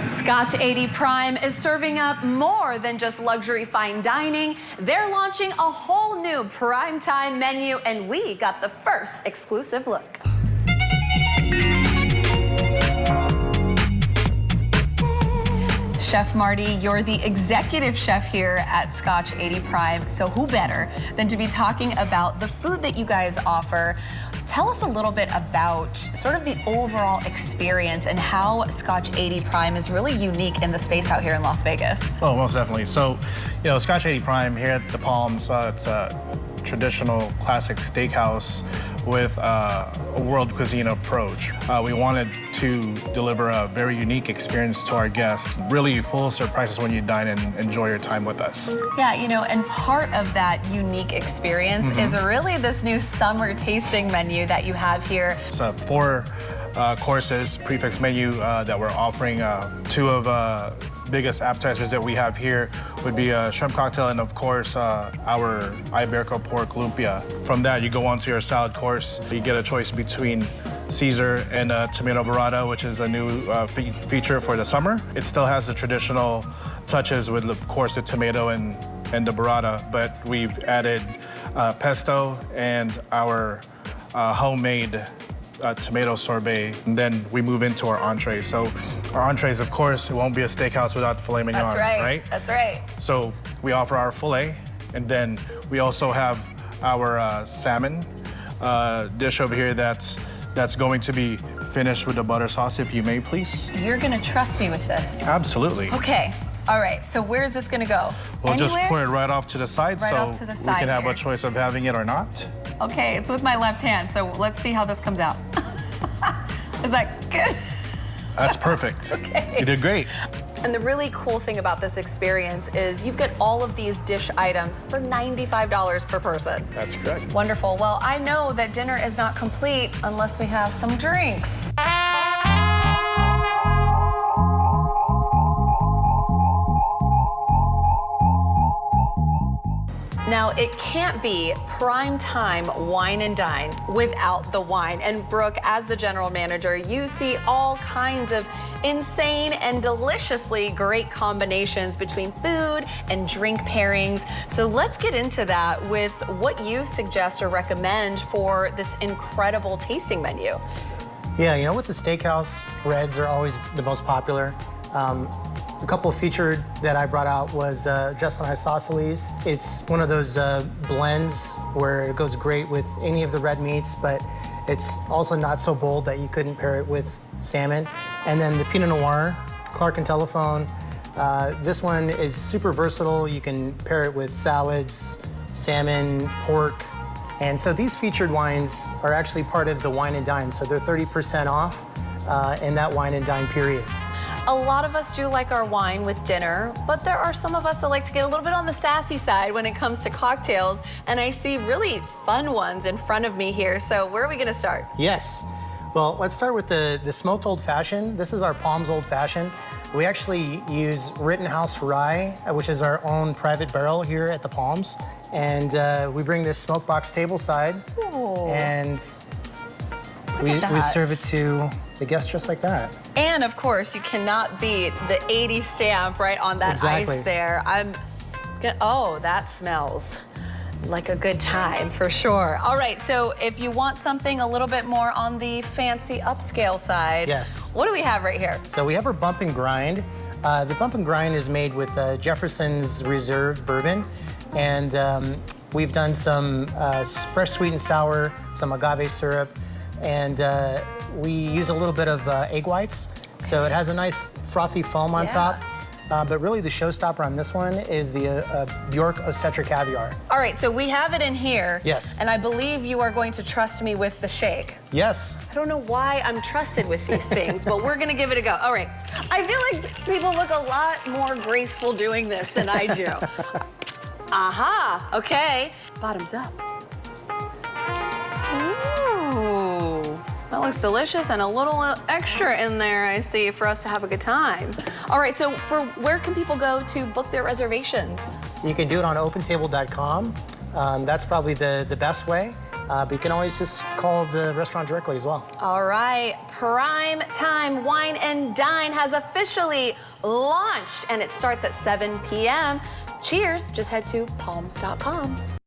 Scotch 80 Prime is serving up more than just luxury fine dining. They're launching a whole new primetime menu, and we got the first exclusive look. Chef Marty, you're the executive chef here at Scotch 80 Prime, so who better than to be talking about the food that you guys offer? Tell us a little bit about sort of the overall experience and how Scotch 80 Prime is really unique in the space out here in Las Vegas. Oh, most definitely. So, you know, Scotch 80 Prime here at the Palms, it's a traditional classic steakhouse with a world cuisine approach. We wanted to deliver a very unique experience to our guests, really full surprises when you dine and enjoy your time with us. Yeah, you know, and part of that unique experience is really this new summer tasting menu that you have here. It's a 4 courses prefix menu that we're offering. 2 of biggest appetizers that we have here would be a shrimp cocktail and, of course, our Iberico pork lumpia. From that, you go on to your salad course. You get a choice between Caesar and tomato burrata, which is a new feature for the summer. It still has the traditional touches with, of course, the tomato and the burrata, but we've added pesto and our homemade tomato sorbet, and then we move into our entrees. So our entrees, of course, it won't be a steakhouse without filet mignon, right? That's right. So we offer our filet, and then we also have our salmon dish over here that's going to be finished with the butter sauce, if you may, please. You're gonna trust me with this. Absolutely. Okay. All right, so where's this gonna go? We'll just pour it right off to the side, right so off to the side we can have here. a choice of having it or not. Okay, it's with my left hand, so let's see how this comes out. Is that good? That's perfect. Okay. You did great. And the really cool thing about this experience is you've got all of these dish items for $95 per person. That's correct. Wonderful. Well, I know that dinner is not complete unless we have some drinks. Now, it can't be prime time wine and dine without the wine. And Brooke, as the general manager, you see all kinds of insane and deliciously great combinations between food and drink pairings. So let's get into that with what you suggest or recommend for this incredible tasting menu. Yeah, you know, with the steakhouse, reds are always the most popular. A couple featured that I brought out was just on isosceles. It's one of those blends where it goes great with any of the red meats, but it's also not so bold that you couldn't pair it with salmon. And then the Pinot Noir, Clark and Telephone. This one is super versatile. You can pair it with salads, salmon, pork. And so these featured wines are actually part of the wine and dine, so they're 30% off in that wine and dine period. A lot of us do like our wine with dinner, but there are some of us that like to get a little bit on the sassy side when it comes to cocktails, and I see really fun ones in front of me here. So where are we gonna start? Yes. Well, let's start with the smoked old fashioned. This is our Palms Old Fashioned. We actually use Rittenhouse rye, which is our own private barrel here at the Palms. And we bring this smoke box tableside, and we serve it to the guests just like that. And of course, you cannot beat the 80 stamp right on that ice there. Oh, that smells like a good time for sure. All right, so if you want something a little bit more on the fancy upscale side, yes. What do we have right here? So we have our bump and grind. The bump and grind is made with Jefferson's Reserve bourbon, and we've done some fresh sweet and sour, some agave syrup, and we use a little bit of egg whites, so it has a nice frothy foam on top. But really the showstopper on this one is the Bjork Osetra caviar. All right, so we have it in here. Yes. And I believe you are going to trust me with the shake. Yes. I don't know why I'm trusted with these things, but we're gonna give it a go. All right. I feel like people look a lot more graceful doing this than I do. Aha, okay. Bottoms up. Ooh. That looks delicious, and a little extra in there, I see, for us to have a good time. All right, so where can people go to book their reservations? You can do it on opentable.com. That's probably the best way. but you can always just call the restaurant directly as well. All right, Prime Time Wine and Dine has officially launched, and it starts at 7 p.m. Cheers, just head to palms.com.